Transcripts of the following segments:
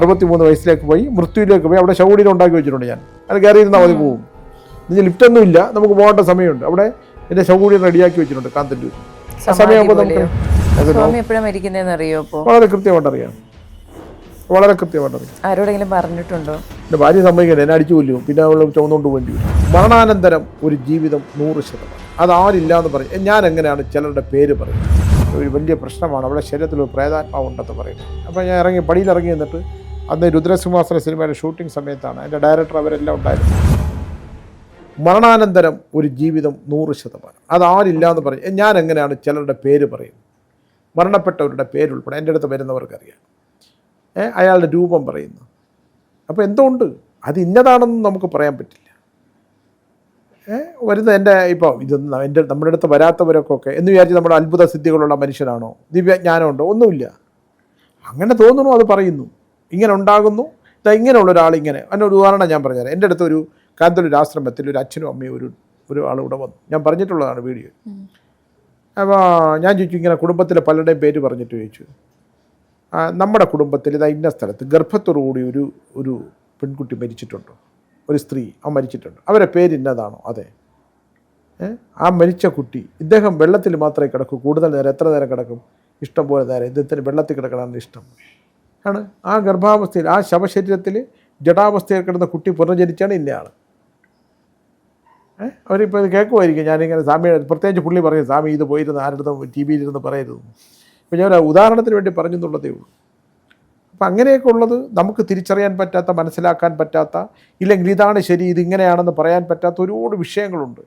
63 വയസ്സിലേക്ക് പോയി മൃത്യുവിലേക്ക് പോയി. അവിടെ ശവകുടീരം ഉണ്ടാക്കി വെച്ചിട്ടുണ്ട് ഞാൻ. അത് കയറിയിരുന്നാൽ മതി പോകും. ഇനി ലിഫ്റ്റൊന്നും ഇല്ല, നമുക്ക് പോകേണ്ട സമയമുണ്ട്. അവിടെ എൻ്റെ ശവകുടീരം റെഡിയാക്കി വെച്ചിട്ടുണ്ട് കാന്തല്ലൂർ. ആ സമയമാകുമ്പോൾ നമുക്ക് വളരെ കൃത്യമായിട്ട് അറിയാം. വളരെ കൃത്യമായിട്ട് അറിയാം. ആരോടെങ്കിലും പറഞ്ഞിട്ടുണ്ടോ? എൻ്റെ ഭാര്യ സമ്മതിക്കണ്ടേ, എന്നെ അടിച്ചു കൊല്ലും, പിന്നെ അവൾ ചുമന്നുകൊണ്ട് വേണ്ടി വരും. മരണാനന്തരം ഒരു ജീവിതം 100%. അതാരില്ല എന്ന് പറയും. ഞാൻ എങ്ങനെയാണ് ചിലരുടെ പേര് പറയുന്നത്? ഒരു വലിയ പ്രശ്നമാണ്. അവിടെ ശരീരത്തിൽ ഒരു പ്രേതാത്മാവ് ഉണ്ടെന്ന് പറയുന്നത്. അപ്പോൾ ഞാൻ പടിയിലിറങ്ങി എന്നിട്ട് അന്ന് രുദ്രസിംഹാസന സിനിമയുടെ ഷൂട്ടിംഗ് സമയത്താണ്. എൻ്റെ ഡയറക്ടർ അവരെല്ലാം ഉണ്ടായിരുന്നു. മരണാനന്തരം ഒരു ജീവിതം 100%. അതാരില്ല എന്ന് പറയും. ഞാൻ എങ്ങനെയാണ് ചിലരുടെ പേര് പറയുന്നത്? മരണപ്പെട്ടവരുടെ പേരുൾപ്പെടെ എൻ്റെ അടുത്ത് വരുന്നവർക്കറിയാം. അയാളുടെ രൂപം പറയുന്നു. അപ്പോൾ എന്തുകൊണ്ട് അത് ഇന്നതാണെന്ന് നമുക്ക് പറയാൻ പറ്റില്ല. വരുന്ന എൻ്റെ ഇപ്പോൾ ഇതൊന്നും നമ്മുടെ അടുത്ത് വരാത്തവരൊക്കെ എന്ന് വിചാരിച്ച് നമ്മുടെ അത്ഭുത സിദ്ധികളുള്ള മനുഷ്യനാണോ, ദിവ്യജ്ഞാനമുണ്ടോ? ഒന്നുമില്ല. അങ്ങനെ തോന്നുന്നു, അത് പറയുന്നു. ഇങ്ങനെ ഉണ്ടാകുന്നു. ഇങ്ങനെയുള്ള ഒരാളിങ്ങനെ. അതിനൊരു ഉദാഹരണം ഞാൻ പറഞ്ഞുതരാം. എൻ്റെ അടുത്ത് ഒരു കാന്തല്ലൂർ ആശ്രമത്തിൽ ഒരു അച്ഛനും അമ്മയും ഒരു ആളിവിടെ വന്നു. ഞാൻ പറഞ്ഞിട്ടുള്ളതാണ് വീഡിയോ. അപ്പോൾ ഞാൻ ചോദിച്ചു, ഇങ്ങനെ കുടുംബത്തിലെ പലരുടെയും പേര് പറഞ്ഞിട്ട് ചോദിച്ചു, നമ്മുടെ കുടുംബത്തിൽ ഇന്ന സ്ഥലത്ത് ഗർഭത്തോടുകൂടി ഒരു പെൺകുട്ടി മരിച്ചിട്ടുണ്ടോ? ഒരു സ്ത്രീ മരിച്ചിട്ടുണ്ട്. അവരെ പേര് ഇന്നതാണോ? അതെ. ആ മരിച്ച കുട്ടി ഇദ്ദേഹം വെള്ളത്തിൽ മാത്രമേ കിടക്കൂ. കൂടുതൽ നേരം എത്ര നേരം കിടക്കും? ഇഷ്ടം പോലെ നേരം. ഇദ്ദേഹത്തിന് വെള്ളത്തിൽ കിടക്കണമെന്ന് ഇഷ്ടം ആണ്. ആ ഗർഭാവസ്ഥയിൽ ആ ശവശരീരത്തിൽ ജഡാവസ്ഥയിൽ കിടന്ന കുട്ടി പുനർജനിച്ചാണ് ഇന്നയാൾ. അവരിപ്പോൾ ഇത് കേൾക്കുമായിരിക്കും. ഞാനിങ്ങനെ സ്വാമിയുടെ പ്രത്യേകിച്ച് പുള്ളി പറയും, സ്വാമി ഇത് പോയിരുന്ന് ആരുടെ ടി വിയിലിരുന്ന് പറയരുത്. അപ്പോൾ ഞാൻ ഒരു ഉദാഹരണത്തിന് വേണ്ടി പറഞ്ഞെന്നുള്ളതേ ഉള്ളൂ. അപ്പം അങ്ങനെയൊക്കെ ഉള്ളത് നമുക്ക് തിരിച്ചറിയാൻ പറ്റാത്ത, മനസ്സിലാക്കാൻ പറ്റാത്ത, ഇല്ലെങ്കിൽ ഇതാണ് ശരി, ഇതിങ്ങനെയാണെന്ന് പറയാൻ പറ്റാത്ത ഒരുപാട് വിഷയങ്ങളുണ്ട്.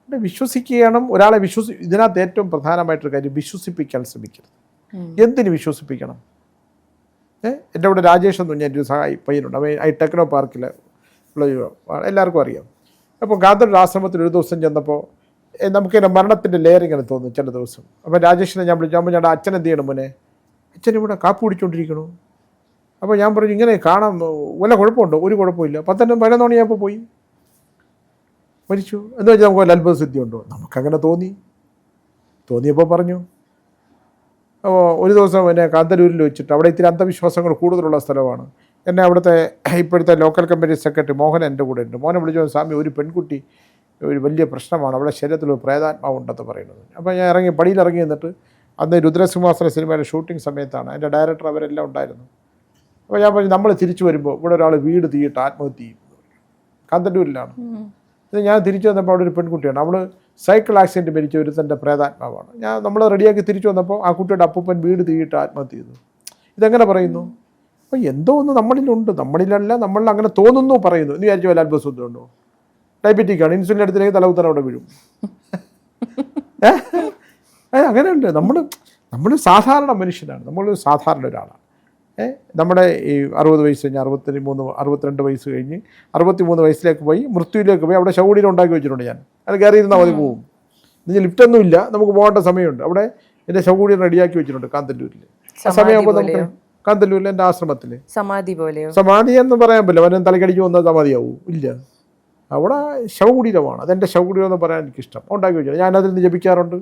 പിന്നെ വിശ്വസിക്കണം. ഒരാളെ ഇതിനകത്ത് ഏറ്റവും പ്രധാനമായിട്ടൊരു കാര്യം, വിശ്വസിപ്പിക്കാൻ ശ്രമിക്കരുത്. എന്തിന് വിശ്വസിപ്പിക്കണം? എൻ്റെ ഇവിടെ രാജേഷ് എന്ന് പറഞ്ഞ ഒരു സഹായി പയ്യനുണ്ട്. അവൻ ടെക്നോ പാർക്കിൽ ഉള്ള എല്ലാവർക്കും അറിയാം. അപ്പോൾ കാന്തല്ലൂർ ആശ്രമത്തിൽ ഒരു ദിവസം ചെന്നപ്പോൾ നമുക്കിങ്ങനെ മരണത്തിൻ്റെ ലെയർ ഇങ്ങനെ തോന്നും ചില ദിവസം. അപ്പോൾ രാജേഷിനെ ഞാൻ വിളിച്ചാകുമ്പോൾ ഞാൻ അച്ഛൻ എന്ത് ചെയ്യണം മോനെ? അച്ഛൻ ഇവിടെ കാപ്പി കുടിച്ചുകൊണ്ടിരിക്കണു. അപ്പോൾ ഞാൻ പറഞ്ഞു, ഇങ്ങനെ കാണാൻ വല്ല കുഴപ്പമുണ്ടോ? ഒരു കുഴപ്പമില്ല. 11 മണിയായപ്പോൾ പോയി മരിച്ചു എന്ന് വെച്ചാൽ നമുക്ക് വല്ല അത്ഭുത സിദ്ധി ഉണ്ടോ? നമുക്കങ്ങനെ തോന്നിയപ്പോൾ പറഞ്ഞു. അപ്പോൾ ഒരു ദിവസം എന്നെ കാന്തല്ലൂരിൽ വെച്ചിട്ട്, അവിടെ ഇത്തിരി അന്ധവിശ്വാസങ്ങൾ കൂടുതലുള്ള സ്ഥലമാണ്, എന്നെ അവിടുത്തെ ഇപ്പോഴത്തെ ലോക്കൽ കമ്മിറ്റി സെക്രട്ടറി മോഹൻ എൻ്റെ കൂടെ ഉണ്ട്. മോനെ വിളിച്ചു, സ്വാമി ഒരു പെൺകുട്ടി ഒരു വലിയ പ്രശ്നമാണ്, അവിടെ ശരീരത്തിൽ ഒരു പ്രേതാത്മാവ് ഉണ്ടെന്ന് പറയുന്നത്. അപ്പോൾ ഞാൻ പടിയിലിറങ്ങി എന്നിട്ട് അന്ന് രുദ്രസിംഹാസന സിനിമയുടെ ഷൂട്ടിംഗ് സമയത്താണ്. എൻ്റെ ഡയറക്ടർ അവരെല്ലാം ഉണ്ടായിരുന്നു. അപ്പോൾ ഞാൻ പറഞ്ഞു, നമ്മൾ തിരിച്ചു വരുമ്പോൾ ഇവിടെ ഒരാൾ വീട് തീയിട്ട് ആത്മഹത്യ ചെയ്യും. കാന്തല്ലൂരിലാണ്. ഇത് ഞാൻ തിരിച്ചു വന്നപ്പോൾ അവിടെ ഒരു പെൺകുട്ടിയാണ്. അവൾ സൈക്കിൾ ആക്സിഡൻറ്റ് മരിച്ച ഒരു തൻ്റെ പ്രേതാത്മാവാണ്. നമ്മൾ റെഡിയാക്കി തിരിച്ചു വന്നപ്പോൾ ആ കുട്ടിയുടെ അപ്പൂപ്പൻ വീട് തീയിട്ട് ആത്മഹത്യ ചെയ്തു. ഇതെങ്ങനെ പറയുന്നു? അപ്പോൾ എന്തോ ഒന്ന് നമ്മളിലുണ്ട്. നമ്മളിലല്ല, നമ്മളിൽ അങ്ങനെ തോന്നുന്നു പറയുന്നു. എന്ന് വിചാരിച്ചു വല്ല അത്ഭുതം ഉണ്ടോ? ഡയബറ്റിക്കാണ്, ഇൻസുലിൻ എടുത്തില്ലെങ്കിൽ തലകുത്തനെ അവിടെ വീഴും. അങ്ങനെയുണ്ട്. നമ്മൾ സാധാരണ മനുഷ്യനാണ്. നമ്മളൊരു സാധാരണ ഒരാളാണ്. നമ്മുടെ ഈ 60 വയസ്സ് കഴിഞ്ഞ് 62 വയസ്സ് കഴിഞ്ഞ് 63 വയസ്സിലേക്ക് പോയി മൃത്യുവിലേക്ക് പോയി. അവിടെ ശവകുടീരം ഉണ്ടാക്കി വെച്ചിട്ടുണ്ട് ഞാൻ. അത് കയറിയിരുന്നാൽ മതി പോകും. ഇനി ലിഫ്റ്റൊന്നും ഇല്ല, നമുക്ക് പോകേണ്ട സമയമുണ്ട്. അവിടെ എൻ്റെ ശവകുടീരം റെഡിയാക്കി വെച്ചിട്ടുണ്ട് കാന്തല്ലൂരിൽ. ആ സമയമാകുമ്പോൾ നമുക്ക് കാന്തല്ലൂരിൽ എൻ്റെ ആശ്രമത്തിൽ സമാധി എന്ന് പറയാൻ പറ്റില്ല. വരും തലക്കടിക്ക് വന്നാൽ സമാധിയാവും ഇല്ല. അവിടെ ശവകുടീരമാണ്. അതെൻ്റെ ശവകുടീരം എന്ന് പറയാൻ എനിക്കിഷ്ടം. ഉണ്ടാക്കി വെച്ചിട്ടുണ്ട്. ഞാനതിൽ നിന്ന് ജപിക്കാറുണ്ട്.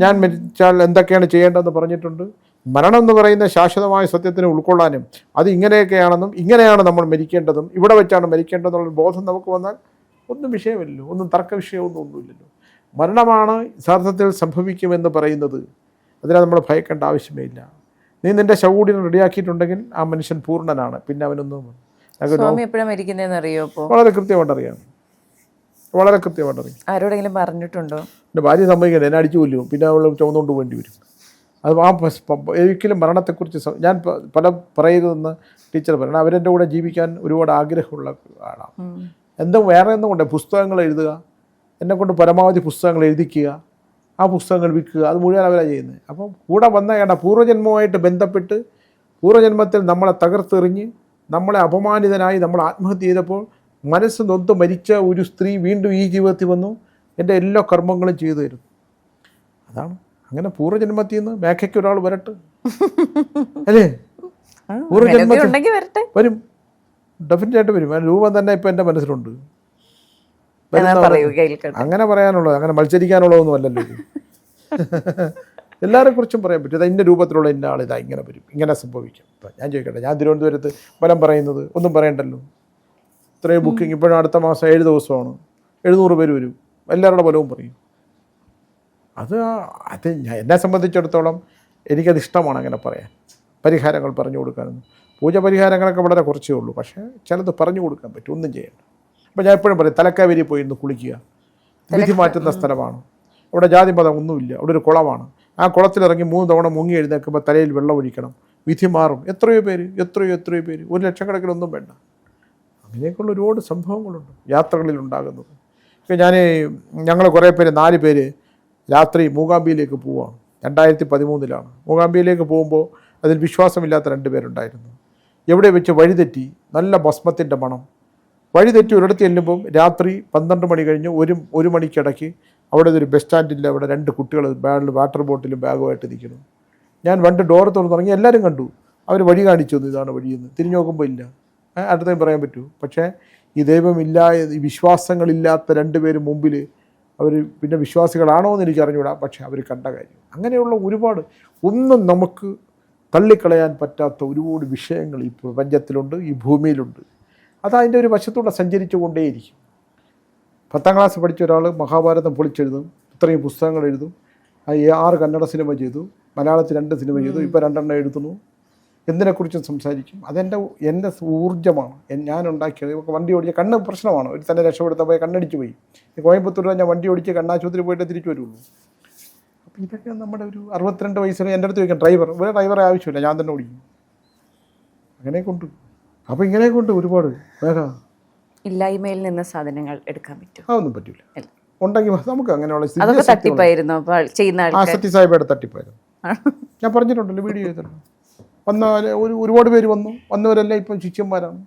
ഞാൻ മരിച്ചാൽ എന്തൊക്കെയാണ് ചെയ്യേണ്ടതെന്ന് പറഞ്ഞിട്ടുണ്ട്. മരണം എന്ന് പറയുന്ന ശാശ്വതമായ സത്യത്തിനെ ഉൾക്കൊള്ളാനും അത് ഇങ്ങനെയൊക്കെയാണെന്നും ഇങ്ങനെയാണ് നമ്മൾ മരിക്കേണ്ടതും ഇവിടെ വെച്ചാണ് മരിക്കേണ്ടതെന്നുള്ള ബോധം നമുക്ക് വന്നാൽ ഒന്നും വിഷയമില്ലല്ലോ, ഒന്നും തർക്ക വിഷയമൊന്നുമില്ലല്ലോ. മരണമാണ് യഥാർത്ഥത്തിൽ സംഭവിക്കുമെന്ന് പറയുന്നത്. അതിനെ നമ്മൾ ഭയക്കേണ്ട ആവശ്യമേ ഇല്ല. നീ നിൻ്റെ ശവകുടീരം റെഡിയാക്കിയിട്ടുണ്ടെങ്കിൽ ആ മനുഷ്യൻ പൂർണ്ണനാണ്. പിന്നെ അവനൊന്നും വളരെ കൃത്യമായിട്ട് അറിയാം. വളരെ കൃത്യമായിട്ട് അറിയാം. ആരോടെങ്കിലും പറഞ്ഞിട്ടുണ്ടോ? എൻ്റെ ഭാര്യ സമ്മതിക്കണ്ടേ, എന്നെ അടിച്ചു കൊല്ലും, പിന്നെ അവൾ ചുമന്നുകൊണ്ട് വേണ്ടി വരും. അത് ഒരിക്കലും മരണത്തെക്കുറിച്ച് ഞാൻ പല പറയരുതെന്ന് ടീച്ചർ പറയണം. അവരെൻ്റെ കൂടെ ജീവിക്കാൻ ഒരുപാട് ആഗ്രഹമുള്ള ആളാണ്. വേറെ ഒന്നും കൊണ്ട് പുസ്തകങ്ങൾ എഴുതുക, എന്നെക്കൊണ്ട് പരമാവധി പുസ്തകങ്ങൾ എഴുതിക്കുക, ആ പുസ്തകങ്ങൾ വിൽക്കുക, അത് മുഴുവൻ അവരാണ് ചെയ്യുന്നത്. അപ്പം കൂടെ വന്ന പൂർവ്വജന്മവുമായിട്ട് ബന്ധപ്പെട്ട് പൂർവ്വജന്മത്തിൽ നമ്മളെ തകർത്തെറിഞ്ഞ് നമ്മളെ അപമാനിതനായി നമ്മൾ ആത്മഹത്യ ചെയ്തപ്പോൾ മനസ്സ് നൊന്ത് മരിച്ച ഒരു സ്ത്രീ വീണ്ടും ഈ ജീവിതത്തിൽ വന്നു എൻ്റെ എല്ലാ കർമ്മങ്ങളും ചെയ്തു തരും. അതാണ്. അങ്ങനെ പൂർവ്വജന്മത്തിൽ നിന്ന് മേഘയ്ക്ക് ഒരാൾ വരട്ടെ അല്ലേ? പൂർവ്വജന്മത്തിൽ വരും, ഡെഫിനറ്റായിട്ട് വരും. ആ രൂപം തന്നെ ഇപ്പം എൻ്റെ മനസ്സിലുണ്ട്. അങ്ങനെ പറയാനുള്ളത്, അങ്ങനെ മത്സരിക്കാനുള്ളതൊന്നും അല്ലല്ലോ. എല്ലാവരെക്കുറിച്ചും പറയാൻ പറ്റും. ഇതാ ഇന്ന രൂപത്തിലുള്ള ഇന്ന ആൾ ഇതാ ഇങ്ങനെ വരും, ഇങ്ങനെ സംഭവിക്കും. ഇപ്പം ഞാൻ ചോദിക്കട്ടെ, ഞാൻ തിരുവനന്തപുരത്ത് ഫലം പറയുന്നത് ഒന്നും പറയണ്ടല്ലോ. ഇത്രയും ബുക്കിംഗ് ഇപ്പോഴും അടുത്ത മാസം 7 ദിവസമാണ്, 700 പേര് വരും, എല്ലാവരുടെ ഫലവും പറയും. അത് എന്നെ സംബന്ധിച്ചിടത്തോളം എനിക്കത് ഇഷ്ടമാണ് അങ്ങനെ പറയാൻ, പരിഹാരങ്ങൾ പറഞ്ഞു കൊടുക്കാനൊന്നും. പൂജ പരിഹാരങ്ങളൊക്കെ വളരെ കുറച്ചേ ഉള്ളൂ, പക്ഷേ ചിലത് പറഞ്ഞു കൊടുക്കാൻ പറ്റും, ഒന്നും ചെയ്യണ്ട. അപ്പോൾ ഞാൻ എപ്പോഴും പറയും, തലക്കാവേരി പോയി ഇന്ന് കുളിക്കുക, വിധി മാറ്റുന്ന സ്ഥലമാണ്. അവിടെ ജാതി മതം ഒന്നുമില്ല, അവിടെ ഒരു കുളമാണ്. ആ കുളത്തിലിറങ്ങി 3 തവണ മുങ്ങി എഴുന്നേൽക്കുമ്പോൾ തലയിൽ വെള്ളം ഒഴിക്കണം, വിധി മാറും. എത്രയോ പേര് 1 ലക്ഷക്കണക്കിനൊന്നും വേണ്ട. അങ്ങനെയൊക്കെയുള്ള ഒരുപാട് സംഭവങ്ങളുണ്ട് യാത്രകളിൽ ഉണ്ടാകുന്നത്. ഇപ്പം ഞങ്ങൾ കുറേ പേര് 4 പേര് രാത്രി മൂകാംബിയിലേക്ക് പോവുകയാണ്. 2013 മൂകാംബിയിലേക്ക് പോകുമ്പോൾ അതിൽ വിശ്വാസമില്ലാത്ത 2 പേരുണ്ടായിരുന്നു. എവിടെ വെച്ച് വഴിതെറ്റി, നല്ല ഭസ്മത്തിൻ്റെ മണം. വഴിതെറ്റി ഒരിടത്ത് ചെല്ലുമ്പം രാത്രി 12 മണി കഴിഞ്ഞ് 1 മണിക്കിടയ്ക്ക് അവിടെ ഒരു ബസ് സ്റ്റാൻഡിൽ അവിടെ 2 കുട്ടികൾ വാട്ടർ ബോട്ടിലും ബാഗുമായിട്ട് നിൽക്കുന്നു. ഞാൻ വണ്ടി ഡോർ തുറന്നിറങ്ങി, എല്ലാവരും കണ്ടു. അവർ വഴി കാണിച്ചു തന്നു, ഇതാണ് വഴിയെന്ന്. തിരിഞ്ഞു നോക്കുമ്പോൾ ഇല്ല. അടുത്തേം പറയാൻ പറ്റൂ. പക്ഷേ ഈ ദൈവമില്ല, ഈ വിശ്വാസങ്ങളില്ലാത്ത 2 പേര് മുമ്പിൽ അവർ പിന്നെ വിശ്വാസികളാണോ എന്ന് എനിക്ക് അറിഞ്ഞുകൂടാ, പക്ഷേ അവർ കണ്ട കാര്യം. അങ്ങനെയുള്ള ഒരുപാട്, ഒന്നും നമുക്ക് തള്ളിക്കളയാൻ പറ്റാത്ത ഒരുപാട് വിഷയങ്ങൾ ഈ പ്രപഞ്ചത്തിലുണ്ട്, ഈ ഭൂമിയിലുണ്ട്. അതതിൻ്റെ ഒരു വശത്തൂടെ സഞ്ചരിച്ചു കൊണ്ടേയിരിക്കും. 10ാം ക്ലാസ് പഠിച്ച ഒരാൾ മഹാഭാരതം പൊളിച്ചെഴുതും, ഇത്രയും പുസ്തകങ്ങൾ എഴുതും, 6 കന്നഡ സിനിമ ചെയ്തു, മലയാളത്തിൽ 2 സിനിമ ചെയ്തു, ഇപ്പോൾ 2 എഴുതുന്നു, എന്തിനെക്കുറിച്ചും സംസാരിക്കും. എൻ്റെ ഊർജ്ജമാണ്, ഞാനുണ്ടാക്കിയത്. ഇവർക്ക് വണ്ടി ഓടിച്ച കണ്ണ് പ്രശ്നമാണ്, ഒരു തന്നെ രക്ഷപ്പെടുത്താൻ പോയി കണ്ണടിച്ച് പോയി. കോയമ്പത്തൂർ ഞാൻ വണ്ടി ഓടിച്ച് കണ്ണാശുപത്രി പോയിട്ട് തിരിച്ചു വരുള്ളൂ. അപ്പോൾ ഇതൊക്കെ നമ്മുടെ ഒരു 62 വയസ്സിൽ എൻ്റെ അടുത്ത് ചോദിക്കാം, വേറെ ഡ്രൈവറെ ആവശ്യമില്ല, ഞാൻ തന്നെ ഓടിക്കും. അങ്ങനെ കൊണ്ട് അപ്പോൾ ഇങ്ങനെ കൊണ്ട് ഒരുപാട് വേറെ ഇല്ലായ്മയിൽ നിന്ന് സാധനങ്ങൾ എടുക്കാൻ പറ്റും. അതൊന്നും പറ്റില്ല. ഉണ്ടെങ്കിൽ നമുക്ക് അങ്ങനെയുള്ള തട്ടിപ്പായിരുന്നു സത്യസായിബയുടെ തട്ടിപ്പായിരുന്നു. ഞാൻ പറഞ്ഞിട്ടുണ്ടല്ലോ, വീഡിയോ ചെയ്തിട്ടുണ്ട്. ഒരുപാട് പേര് വന്നവരെല്ലാം ഇപ്പം ശിഷ്യന്മാരാണ്.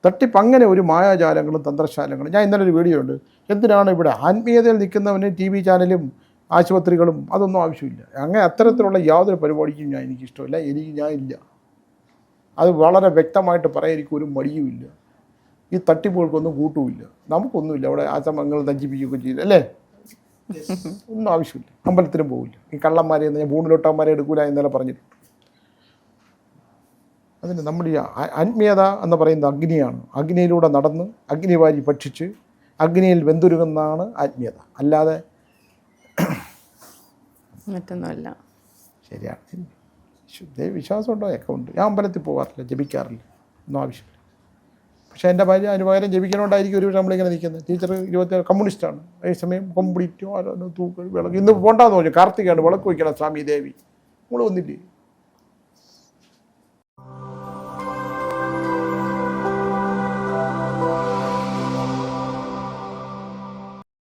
തട്ടിപ്പ് അങ്ങനെ ഒരു മായാജാലങ്ങളും തന്ത്രശാലങ്ങളും. ഞാൻ ഇന്നലെ ഒരു വീഡിയോ ഉണ്ട്, എന്തിനാണ് ഇവിടെ ആത്മീയതയിൽ നിൽക്കുന്നവന് TV ചാനലും ആശുപത്രികളും അതൊന്നും ആവശ്യമില്ല. അങ്ങനെ അത്തരത്തിലുള്ള യാതൊരു പരിപാടിക്കും എനിക്കിഷ്ടമില്ല, ഞാനില്ല. അത് വളരെ വ്യക്തമായിട്ട് പറയാൻ എനിക്ക് ഒരു മടിയുമില്ല. ഈ തട്ടിപ്പുകൾക്കൊന്നും കൂട്ടുമില്ല, നമുക്കൊന്നുമില്ല. അവിടെ ആശ്രമങ്ങൾ നഞ്ചിപ്പിക്കുകയൊക്കെ ചെയ്യില്ല, അല്ലേ? ഒന്നും ആവശ്യമില്ല. അമ്പലത്തിനും പോകില്ല. ഈ കള്ളന്മാരെ ഞാൻ പൂണിലോട്ടന്മാരെ എടുക്കൂല എന്നല്ല പറഞ്ഞിട്ടുണ്ട്. അതിന് നമ്മൾ ഈ ആത്മീയത എന്ന് പറയുന്നത് അഗ്നിയാണ്. അഗ്നിയിലൂടെ നടന്ന് അഗ്നി വാരി ഭക്ഷിച്ച് അഗ്നിയിൽ വെന്തുരുകുന്നതാണ് ആത്മീയത, അല്ലാതെ മറ്റൊന്നുമല്ല. ശരിയാണ്. വിശ്വാസം ഉണ്ടോ? ഒക്കെ ഉണ്ട്. ഞാൻ അമ്പലത്തിൽ പോകാറില്ല, ജപിക്കാറില്ല, ഒന്നും ആവശ്യമില്ല. പക്ഷേ എൻ്റെ ഭാര്യ അതിന് പകരം ജപിക്കണോണ്ടായിരിക്കും ഒരു നമ്മളിങ്ങനെ നിൽക്കുന്നത്. ടീച്ചർ 27 കമ്മ്യൂണിസ്റ്റാണ്. അതേസമയം കംപ്ലീറ്റ് തൂക്ക വിളക്ക്. ഇന്ന് പോണ്ടാന്ന് പറഞ്ഞു, കാർത്തികയാണ്, വിളക്ക് വയ്ക്കണം സ്വാമി ദേവി. നമ്മൾ വന്നില്ലേ?